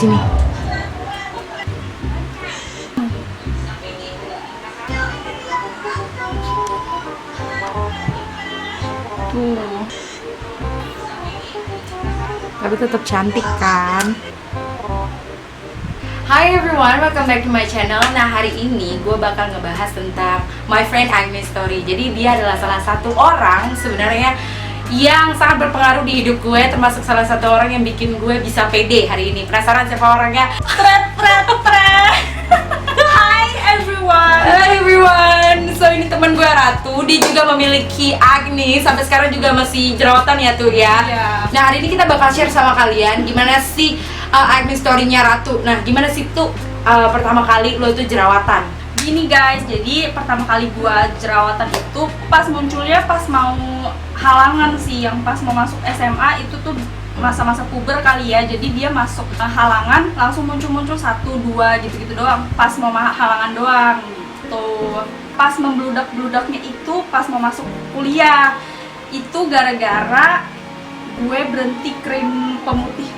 sini. Tuh. Tapi tetap cantik kan? Hi everyone, welcome back to my channel. Nah, hari ini gue bakal ngebahas tentang my friend Agnes Story. Jadi dia adalah salah satu orang sebenarnya yang sangat berpengaruh di hidup gue, termasuk salah satu orang yang bikin gue bisa pede hari ini. Penasaran siapa orangnya? Hi everyone. So ini teman gue Ratu. Dia juga memiliki acne. Sampai sekarang juga masih jerawatan ya tuh ya. Yeah. Nah, hari ini kita bakal share sama kalian gimana sih acne story-nya Ratu. Nah, gimana sih tuh pertama kali lo itu jerawatan? Gini guys, jadi pertama kali gua jerawatan itu pas munculnya pas mau halangan sih, yang pas mau masuk SMA itu tuh masa-masa puber kali ya. Jadi dia masuk halangan langsung muncul-muncul 1, 2 gitu-gitu doang. Pas mau halangan doang gitu. Pas membludak-bludaknya itu pas mau masuk kuliah. Itu gara-gara gue berhenti krim pemutih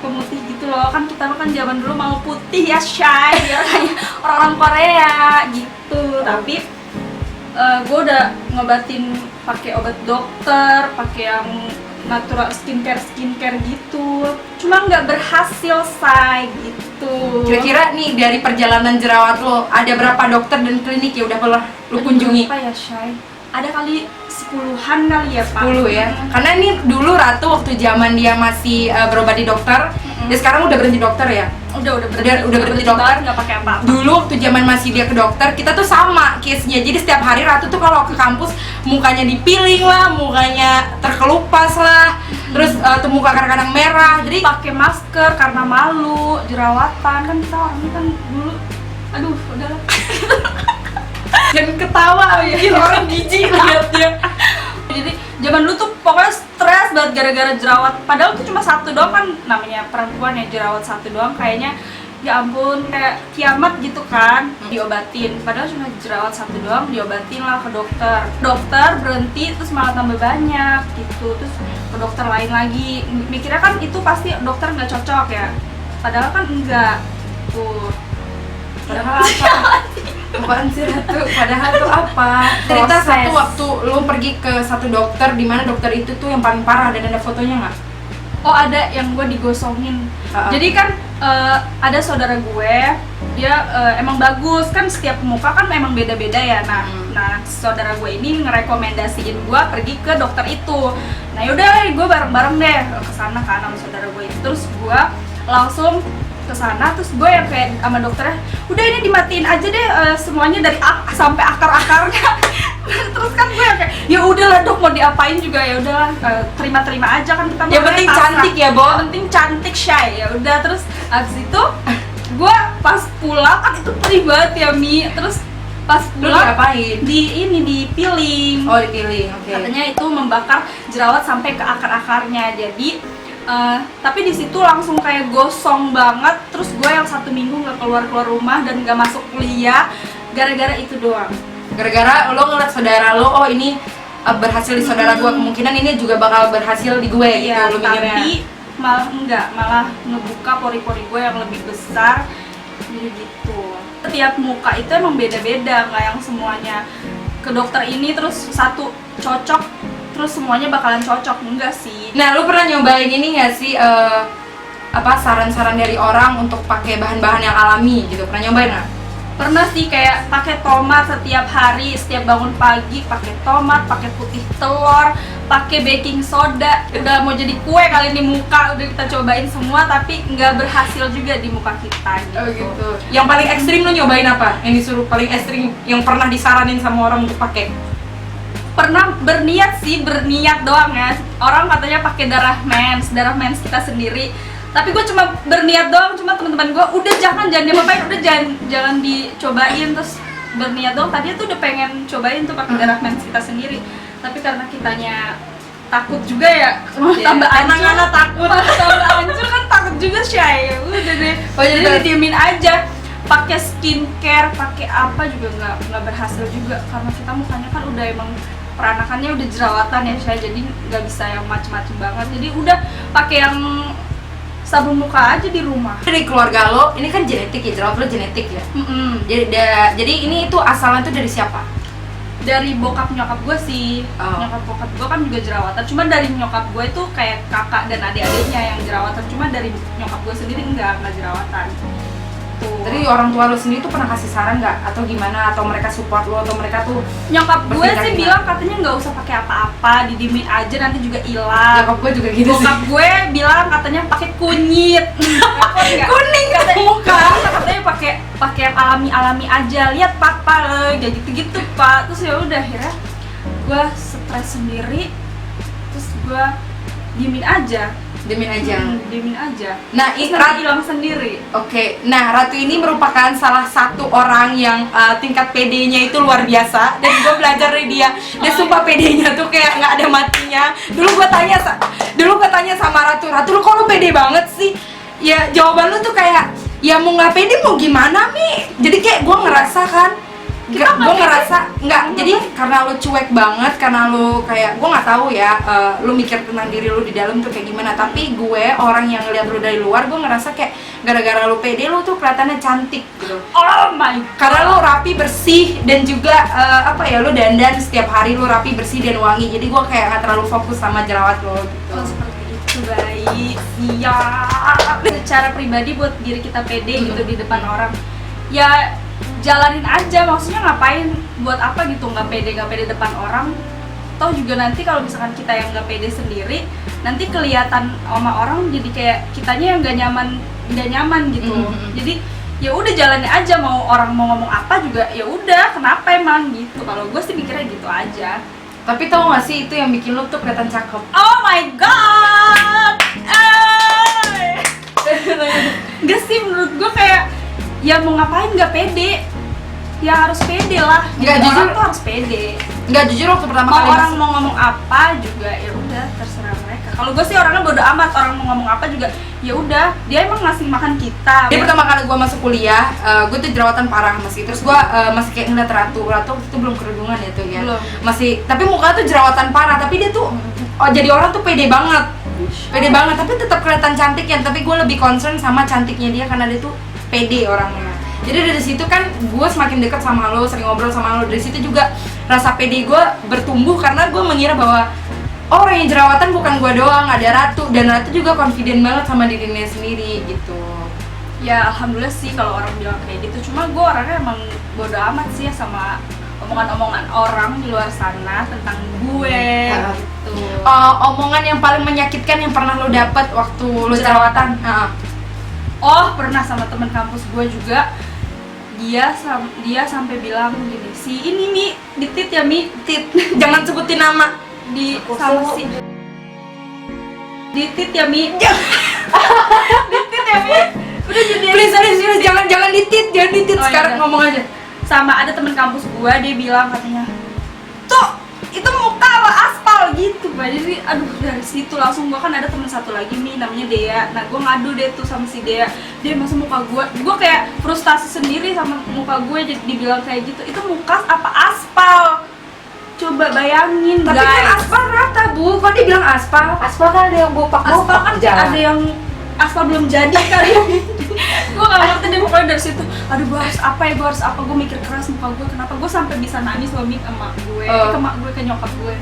gitu loh. Kan kita kan zaman dulu mau putih ya, shy ya kayak orang-orang Korea gitu. Tapi gue udah ngobatin pakai obat dokter, pakai yang natural skincare gitu. Cuma nggak berhasil say gitu. Kira-kira nih dari perjalanan jerawat lo, ada berapa dokter dan klinik ya udah pernah lo kunjungi? Apa ya shy? Ada kali 10-an kali ya Pak. 10 ya? Karena ini dulu Ratu waktu zaman dia masih berobat di dokter, dia sekarang udah berhenti dokter ya? Udah berhenti dokter, nggak pakai apa-apa. Dulu waktu zaman masih dia ke dokter, kita tuh sama case-nya. Jadi setiap hari Ratu tuh kalau ke kampus mukanya dipiling lah, mukanya terkelupas lah, terus tuh muka kadang-kadang merah. Jadi pakai masker karena malu, jerawatan kan kita orangnya kan dulu. Aduh, udahlah. jangan ketawa ya, orang jijik liatnya. Jadi zaman dulu tuh pokoknya stres banget gara-gara jerawat. Padahal tuh cuma 1 doang kan, namanya perempuan ya, jerawat 1 doang kayaknya ya ampun kayak kiamat gitu kan. Diobatin, padahal cuma jerawat 1 doang, diobatin lah ke dokter. Dokter berhenti terus malah tambah banyak gitu. Terus ke dokter lain lagi. Mikirnya kan itu pasti dokter nggak cocok ya. Padahal kan enggak. Tuh. Padahal apa? Apaan sih Ratu? Padahal tuh apa? Cerita satu waktu lu pergi ke satu dokter, di mana dokter itu tuh yang paling parah, dan ada fotonya nggak? Oh ada, yang gue digosongin. Jadi kan ada saudara gue, dia emang bagus kan, setiap muka kan emang beda-beda ya. Nah saudara gue ini ngerekomendasiin gue pergi ke dokter itu. Nah yaudah gue bareng-bareng deh ke sana kan sama saudara gue itu. Terus gue langsung ke sana, terus gue yang kayak sama dokternya, udah ini dimatiin aja deh semuanya dari sampai akar-akarnya. Terus kan gue yang kayak, ya udahlah dok, mau diapain juga ya udahlah, terima-terima aja kan kita. Yang penting cantik ya, Bo. Yang penting cantik, shy. Ya udah, terus abis itu gue pas pulang kan itu perih banget ya Mi. Terus pas pulang diapain? Di peeling. Oh, di peeling, oke. Katanya itu membakar jerawat sampai ke akar-akarnya. Jadi tapi di situ langsung kayak gosong banget. Terus gue yang 1 minggu nggak keluar rumah dan nggak masuk kuliah gara-gara itu doang. Gara-gara lo ngeliat saudara lo, oh ini berhasil di saudara gue, kemungkinan ini juga bakal berhasil di gue gitu. Iya, Lo mikirnya. tapi malah enggak, malah ngebuka pori-pori gue yang lebih besar. Jadi gitu. Setiap muka itu emang beda-beda, nggak yang semuanya ke dokter ini terus satu cocok terus semuanya bakalan cocok, enggak sih. Nah, lu pernah nyobain ini nggak sih saran-saran dari orang untuk pakai bahan-bahan yang alami gitu? Pernah nyobain nggak? Pernah sih, kayak pakai tomat setiap hari, setiap bangun pagi pakai tomat, pakai putih telur, pakai baking soda. Udah mau jadi kue kali ini muka, udah kita cobain semua tapi nggak berhasil juga di muka kita gitu. Oh gitu. Yang paling ekstrim lu nyobain apa? Yang disuruh paling ekstrim yang pernah disaranin sama orang untuk pakai? Pernah berniat doang ya. Orang katanya pakai darah mens kita sendiri. Tapi gue cuma berniat doang, cuma teman-teman gue udah jangan diapain, udah jangan dicobain. Terus berniat doang, tadinya tuh udah pengen cobain tuh pakai darah mens kita sendiri. Tapi karena kitanya takut juga ya, tambah anak-anak takut, tambah hancur kan takut juga shy. Udah deh. Jadi didiemin aja. Pakai skincare, pakai apa juga nggak berhasil juga karena kita mukanya kan udah emang peranakannya udah jerawatan ya saya, jadi nggak bisa yang macem-macem banget. Jadi udah pakai yang sabun muka aja di rumah. Dari keluarga lo, ini kan genetik ya, jerawat lo genetik ya. Jadi ini itu asalnya tuh dari siapa? Dari bokap nyokap gue sih. Nyokap bokap gue kan juga jerawatan, cuma dari nyokap gue itu kayak kakak dan adik-adiknya yang jerawatan, cuma dari nyokap gue sendiri enggak jerawatan tuh. Jadi orang tua lo sendiri tuh pernah kasih saran nggak atau gimana, atau mereka support lo, atau mereka tuh nyokap gue bertindak sih gimana? bilang katanya nggak usah pakai apa-apa, didiemin aja nanti juga hilang. Nyokap gue juga gitu Bokap gue bilang katanya pakai kunyit. kuning katanya muka. katanya pakai yang alami aja. Lihat papa kayak gitu pak. Terus ya udah akhirnya gue stres sendiri. Terus gue diemin aja. Diemin aja. Nah, Hilang sendiri. Oke, nah Ratu ini merupakan salah satu orang yang tingkat PD-nya itu luar biasa, dan gue belajar dari dia. Dia sumpah PD-nya tuh kayak nggak ada matinya. Dulu gue tanya sama Ratu, lu kok lu PD banget sih? Ya jawaban lu tuh kayak, ya mau nggak PD mau gimana Mi? Jadi kayak gue ngerasa kan, gue ngerasa nggak, jadi karena lu cuek banget, karena lu kayak, gue nggak tahu ya, lu mikir tentang diri lu di dalam tuh kayak gimana. Tapi gue orang yang ngeliat lu dari luar, gue ngerasa kayak gara-gara lu pede, lu tuh kelihatannya cantik gitu. Oh my god. Karena lu rapi, bersih, dan juga lu dandan setiap hari, lu rapi, bersih, dan wangi. Jadi gue kayak nggak terlalu fokus sama jerawat lo gitu. Oh, seperti itu, baik. Iya. Secara pribadi buat diri kita pede gitu di depan orang, ya jalanin aja. Maksudnya ngapain, buat apa gitu nggak pede depan orang. Toh juga nanti kalau misalkan kita yang nggak pede sendiri, nanti kelihatan sama orang jadi kayak kitanya yang nggak nyaman gitu. Jadi ya udah jalanin aja, mau orang mau ngomong apa juga ya udah, kenapa emang gitu. Kalau gue sih mikirnya gitu aja. Tapi tau gak sih, itu yang bikin lo tuh kelihatan cakep. Oh my god. Gak sih, menurut gue kayak ya mau ngapain nggak pede, ya harus pede lah. Nggak, Orang jujur tuh harus pede. Nggak, jujur waktu pertama Mau kali orang mau ngomong apa juga ya udah terserah mereka. Kalau gue sih orangnya bodo amat, orang mau ngomong apa juga ya udah, dia emang ngasih makan kita. Jadi pertama kali gue masuk kuliah, gue tuh jerawatan parah masih. Terus gue masih kayak ngeliat Ratu waktu itu belum kerudungan ya tuh ya. Belum. Masih, tapi muka tuh jerawatan parah. Tapi dia tuh, jadi orang tuh pede banget. Tapi tetap kelihatan cantik ya. Tapi gue lebih concern sama cantiknya dia karena dia tuh pede orangnya. Jadi dari situ kan gue semakin dekat sama lo, sering ngobrol sama lo. Dari situ juga rasa pede gue bertumbuh karena gue mengira bahwa orang yang jerawatan bukan gue doang, ada Ratu, dan Ratu juga confident banget sama dirinya sendiri gitu. Ya alhamdulillah sih kalau orang bilang kayak gitu. Cuma gue orangnya emang bodo amat sih ya sama omongan-omongan orang di luar sana tentang gue gitu. Omongan yang paling menyakitkan yang pernah lo dapet waktu lo jerawatan? Oh, pernah sama teman kampus gue juga. Dia sampai bilang gini, si ini Mi, ditit ya Mi, tit. Jangan sebutin nama. Sama si ditit ya Mi. Ditit ya Mi. Udah jadi Please, jangan ditit sekarang, iya. ngomong aja. Sama ada teman kampus gue, dia bilang katanya, "Tuh, itu muka apa aspal gitu." Jadi aduh, dari situ langsung gue kan ada teman satu lagi Mi, namanya Dea. Nah, gue ngadu deh tuh sama si Dea. Dia masa muka gue kayak frustasi sendiri sama muka gue, jadi dibilang kayak gitu. Itu muka apa aspal? Coba bayangin, Tapi guys. kan aspal rata, Bu. Kok dia bilang aspal? Aspal kan ada yang bopak Aspal kan jalan. ada yang aspal belum jadi kali. Gue gak ngerti deh pokoknya dari situ. Aduh, gue harus apa ya, gue mikir keras muka gue. Kenapa gue sampai bisa nangis loh Mi ke emak gue, ke emak gue, ke nyokap gue.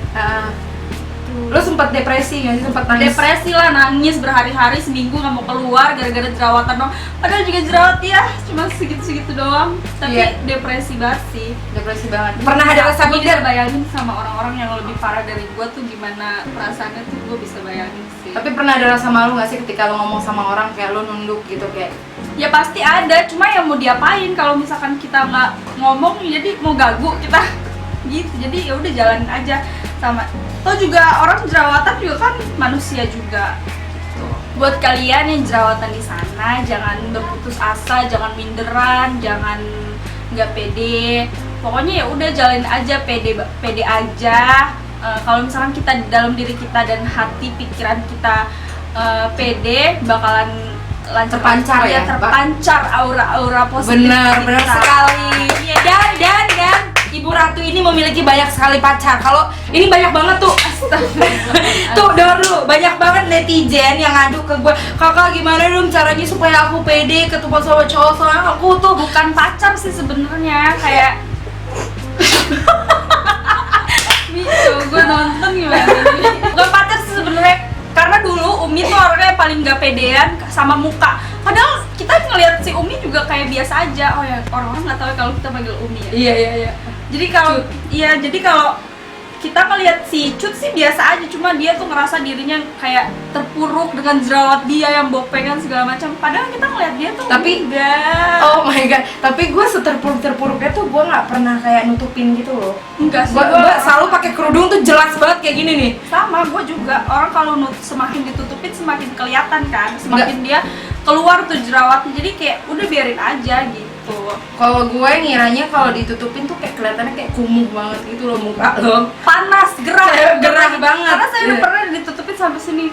Lo sempat depresi nggak sih? Sempat nangis? Depresi lah, nangis berhari-hari, seminggu gak mau keluar gara-gara jerawatan dong. Padahal juga jerawat ya, cuma segitu-segitu doang. Tapi Iya. depresi banget sih. Depresi banget. Pernah ada rasa Gue minder? bisa bayangin sama orang-orang yang lebih parah dari gue tuh gimana perasaannya tuh, gue bisa bayangin sih. Tapi pernah ada rasa malu nggak sih ketika lo ngomong sama orang kayak lo nunduk gitu kayak? Ya pasti ada, cuma yang mau diapain kalau misalkan kita nggak ngomong, jadi mau gagu kita gitu. Jadi ya udah jalanin aja. Sama toh juga orang jerawatan juga kan manusia juga gitu. Buat kalian yang jerawatan di sana, jangan berputus asa, jangan minderan, jangan nggak pede. Pokoknya ya udah jalanin aja, pede aja. Kalau misalkan kita di dalam diri kita dan hati pikiran kita pede, bakalan lancar, Terpancar ya, terpancar aura-aura positif. Benar kita. sekali. Dan Ibu Ratu ini memiliki banyak sekali pacar. Kalau ini banyak banget tuh. Tuh dengar dulu, banyak banget netizen yang ngadu ke gue, kakak gimana dong caranya supaya aku pede ketemu sama cowok, soalnya aku tuh bukan pacar sih sebenarnya, kayak Mico, gue nonton gimana nih. Bukan pacar sih sebenarnya, karena dulu Umi tuh orangnya paling gak pedean sama muka. Padahal kita ngelihat si Umi juga kayak biasa aja. Oh ya, orang-orang nggak tahu ya kalau kita panggil Umi ya. iya. Jadi kalau kita ngelihat si Cut sih biasa aja, cuma dia tuh ngerasa dirinya kayak terpuruk dengan jerawat dia yang bopengan segala macam. Padahal kita ngelihat dia tuh Tapi- enggak. Oh my god, tapi gue seterpuruk-terpuruknya tuh gue nggak pernah kayak nutupin gitu loh. Enggak sih. Gue selalu pakai kerudung tuh jelas banget kayak gini nih. Sama, gue juga. Orang kalau semakin ditutupin semakin kelihatan kan, semakin dia keluar tuh jerawatnya. Jadi kayak udah biarin aja gitu. Kalau gue ngiranya kalau ditutupin tuh kayak kelihatannya kayak kumuh banget gitu loh muka lo. Panas, gerah, Gerah banget. Karena saya udah Iya. pernah ditutupin sampai sini.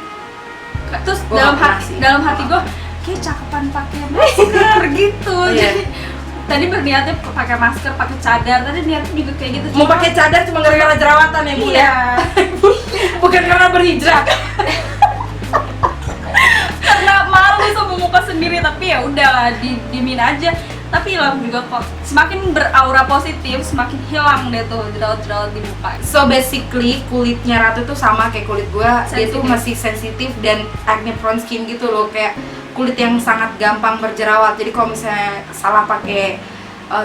Terus Gua nggak pernah sih. dalam hati gue kayak cakepan pakai masker gitu. Iya. Jadi tadi berniatnya pakai masker, pakai cadar. Tadi niatnya juga kayak gitu. Mau pakai cadar cuma gara-gara jerawatan ya bu Iya. ya? Bukan karena berhijrah. Karena malu sama muka sendiri, tapi ya udahlah, dimin aja. Tapi hilang juga kok. Semakin beraura positif, semakin hilang deh tuh jerawat-jerawat di muka. So basically kulitnya Ratu tuh sama kayak kulit gue, dia tuh Sensitif. masih sensitif dan acne prone skin gitu loh, kayak kulit yang sangat gampang berjerawat. Jadi kalau misalnya salah pakai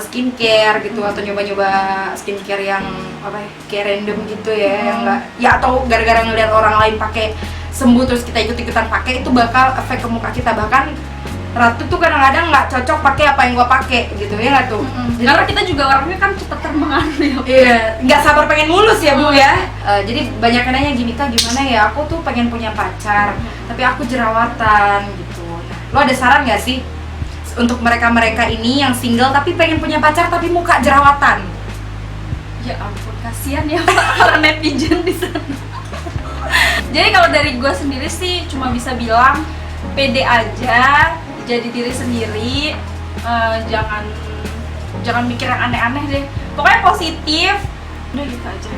skincare gitu atau nyoba-nyoba skincare yang apa ya, kayak random gitu ya, yang enggak ya, atau gara-gara ngeliat orang lain pakai sembuh terus kita ikut-ikutan pakai, itu bakal efek ke muka kita. Bahkan Ratu tuh kadang-kadang nggak cocok pakai apa yang gua pakai gitu ya nggak tuh. Jadi- Karena kita juga orangnya kan cepet terpengaruh ya. Iya, nggak sabar pengen mulus ya bu ya. Jadi banyak yang nanya gini, Kak gimana ya, aku tuh pengen punya pacar, tapi aku jerawatan gitu. Nah, lo ada saran nggak sih untuk mereka-mereka ini yang single tapi pengen punya pacar tapi muka jerawatan? Ya ampun, kasihan ya Pak, para netizen di sana. Jadi kalau dari gue sendiri sih cuma bisa bilang pede aja, jadi diri sendiri, jangan mikir yang aneh-aneh deh. Pokoknya positif. Udah gitu aja.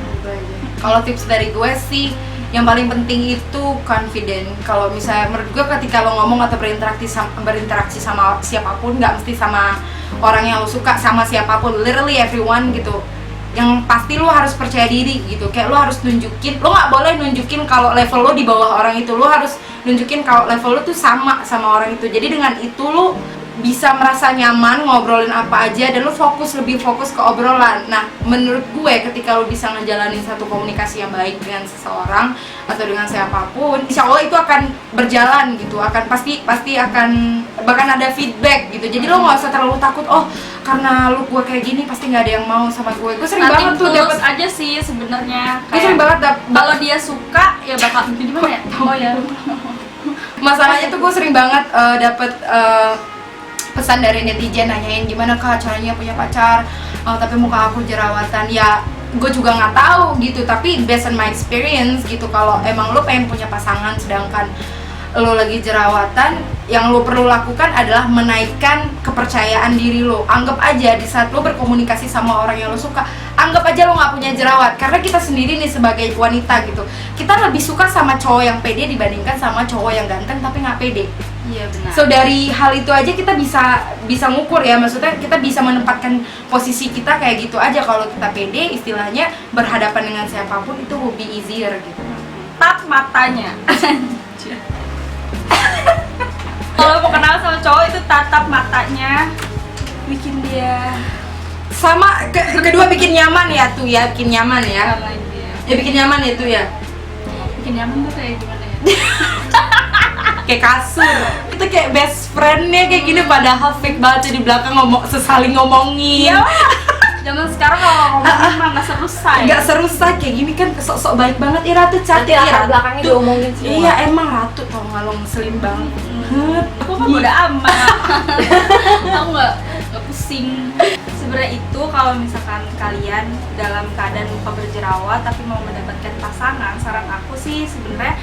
Kalau tips dari gue sih, yang paling penting itu confident. Kalau misalnya menurut gue ketika lo ngomong atau berinteraksi sama siapapun, nggak mesti sama orang yang lo suka, sama siapapun, literally everyone gitu. Yang pasti lo harus percaya diri gitu. Kayak lo harus nunjukin, lo nggak boleh nunjukin kalau level lo di bawah orang itu. Lo harus nunjukin kalau level lo tuh sama orang itu. Jadi dengan itu lo bisa merasa nyaman ngobrolin apa aja dan lu lebih fokus ke obrolan. Nah, menurut gue ketika lu bisa ngejalanin satu komunikasi yang baik dengan seseorang atau dengan siapapun, insya Allah itu akan berjalan gitu, akan pasti akan bahkan ada feedback gitu. Jadi lo nggak usah terlalu takut, oh karena lu gue kayak gini pasti nggak ada yang mau sama gue. Gue sering banget tuh tulus dapet, aja sih sebenarnya. gue sering banget Kalau dia suka ya bakal gimana ya? Oh ya. masalahnya tuh gue sering banget dapet pesan dari netizen nanyain gimana Kak caranya punya pacar, tapi muka aku jerawatan. Ya gue juga nggak tahu gitu, tapi based on my experience gitu, kalau emang lo pengen punya pasangan sedangkan lo lagi jerawatan, yang lo perlu lakukan adalah menaikkan kepercayaan diri lo. Anggap aja di saat lo berkomunikasi sama orang yang lo suka, anggap aja lo nggak punya jerawat, karena kita sendiri nih sebagai wanita gitu, kita lebih suka sama cowok yang pede dibandingkan sama cowok yang ganteng tapi nggak pede. Iya benar. So dari hal itu aja kita bisa ngukur ya, maksudnya kita bisa menempatkan posisi kita kayak gitu aja. Kalau kita pede, istilahnya berhadapan dengan siapapun itu will be easier gitu. Tatap matanya. Kalau mau kenal sama cowok itu tatap matanya, bikin dia Sama kedua bikin nyaman ya tuh ya, bikin nyaman ya. lagi dia. Ya bikin nyaman ya tuh ya. Bikin nyaman tuh kayak gimana ya? Kayak kasur. Itu kayak best friend-nya kayak gini, padahal fake banget di belakang saling ngomongin. Iya. Zaman sekarang kalau ngomongin mah nggak seru say. Nggak seru say kayak gini kan, sok-sok baik banget. Ih Ratu cantik Nanti ya. latar belakangnya Tuh. diomongin semua. Iya emang Ratu tau nggak lo ngeselin banget. Aku mah bodo amat. Aku nggak pusing. Sebenarnya itu kalau misalkan kalian dalam keadaan muka berjerawat tapi mau mendapatkan pasangan, saran aku sih sebenarnya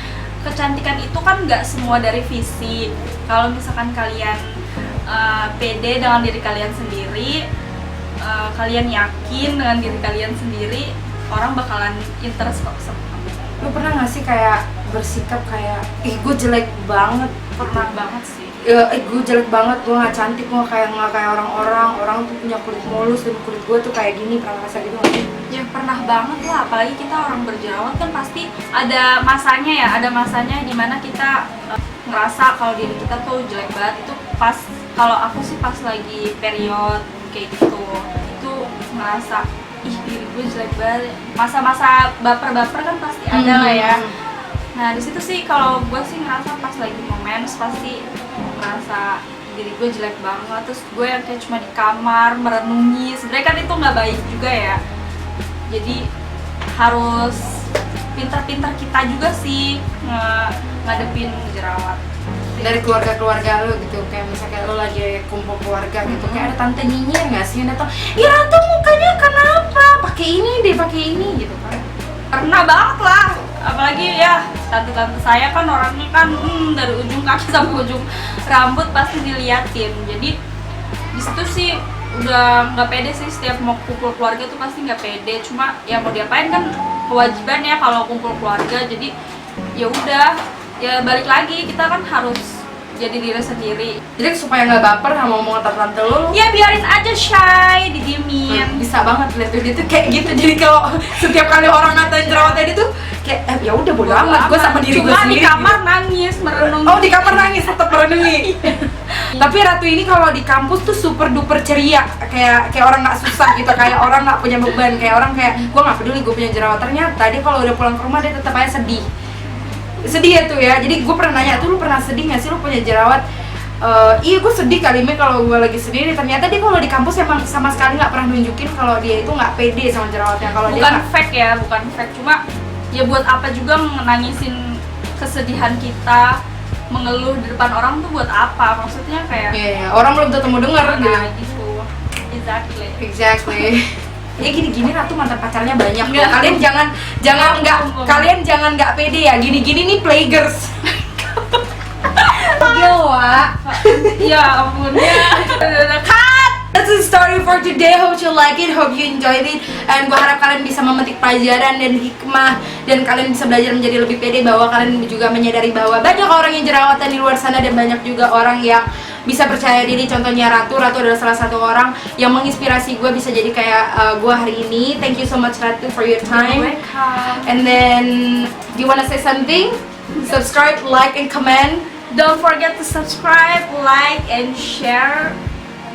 kecantikan itu kan nggak semua dari fisik. Kalau misalkan kalian pede dengan diri kalian sendiri, kalian yakin dengan diri kalian sendiri, orang bakalan interest kok sama kamu. Lu pernah gak sih kayak bersikap kayak ih gue jelek banget? Pernah banget sih. Gue jelek banget, gue gak cantik, gue gak kayak orang tuh punya kulit mulus dan kulit gue tuh kayak gini. Pernah ngerasa gitu gak sih? Ya pernah banget lah, apalagi kita orang berjerawat kan pasti ada masanya ya, ada masanya dimana kita ngerasa kalau diri kita tuh jelek banget. Itu pas, kalau aku sih pas lagi period kayak gitu, itu ngerasa ih diri gue jelek banget. Masa-masa baper-baper kan pasti ada lah ya. Nah di situ sih kalau gue sih ngerasa pas lagi mens pasti ngerasa diri gue jelek banget. Terus gue yang kayak cuma di kamar merenungi, sebenarnya kan itu nggak baik juga ya. Jadi harus pintar-pintar kita juga sih ngadepin jerawat. Dari keluarga lu gitu, kayak misalnya lu lagi kumpul keluarga gitu, kayak ada tante nyinyir nggak sih yang datang, ya Ratu mukanya kenapa, pakai ini gitu kan? Pernah banget lah, apalagi ya tante-tante saya kan orangnya kan dari ujung kaki sampai ujung rambut pasti diliatin. Jadi di situ sih udah nggak pede sih, setiap mau kumpul keluarga tuh pasti nggak pede. Cuma ya mau diapain, kan kewajiban ya kalau kumpul keluarga. Jadi ya udah, ya balik lagi kita kan harus jadi diri sendiri. Jadi supaya nggak baper sama omongan tante lu, Ya biarin aja, shy, didiemin. bisa banget lihat tuh dia tuh kayak gitu. Jadi kalau setiap kali orang ngatain jerawatnya dia tuh kayak ya udah bodo amat, gue sama diri gue Cuma sendiri. di kamar nangis, merenung. Oh di kamar nangis, tetap merenungi. Tapi Ratu ini kalau di kampus tuh super duper ceria, kayak orang nggak susah gitu, kayak orang nggak punya beban, kayak orang kayak gue nggak peduli gue punya jerawat. Ternyata dia kalau udah pulang ke rumah dia tetap aja sedih ya tuh ya. Jadi gue pernah nanya tuh, lu pernah sedih nggak sih lu punya jerawat? Iya gue sedih kali ini kalau gue lagi sendiri. Ternyata dia kalau di kampus emang sama sekali nggak pernah nunjukin kalau dia itu nggak pede sama jerawatnya. Kalau dia Bukan fake ya, bukan fake. Cuma ya buat apa juga nangisin kesedihan kita, mengeluh di depan orang tuh buat apa? Maksudnya kayak Iya, orang belum tentu mau denger gitu. nah gitu. Exactly. Ya gini-gini Ratu mantan pacarnya banyak. Nggak. Kalian jangan nggak pede ya. Gini-gini nih playgirls. Gila. Ya ampun ya. Cut! That's the story for today. Hope you like it, hope you enjoyed it. And gue harap kalian bisa memetik pelajaran dan hikmah, dan kalian bisa belajar menjadi lebih pede, bahwa kalian juga menyadari bahwa banyak orang yang jerawatan di luar sana, dan banyak juga orang yang bisa percaya diri. Contohnya Ratu adalah salah satu orang yang menginspirasi gue bisa jadi kayak gue hari ini. Thank you so much Ratu for your time. Welcome. And then, do you wanna say something? Subscribe, like, and comment Don't forget to subscribe, like, and share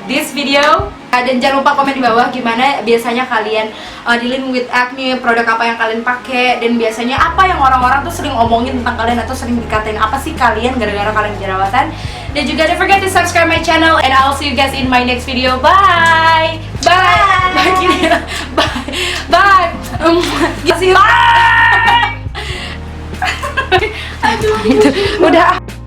this video. Dan jangan lupa komen di bawah gimana biasanya kalian dealing with acne, produk apa yang kalian pakai, dan biasanya apa yang orang-orang tuh sering omongin tentang kalian atau sering dikatain apa sih kalian gara-gara kalian jerawatan. Dan juga don't forget to subscribe my channel, and I'll see you guys in my next video. Bye. Bye. See you. Bye. Aduh, udah.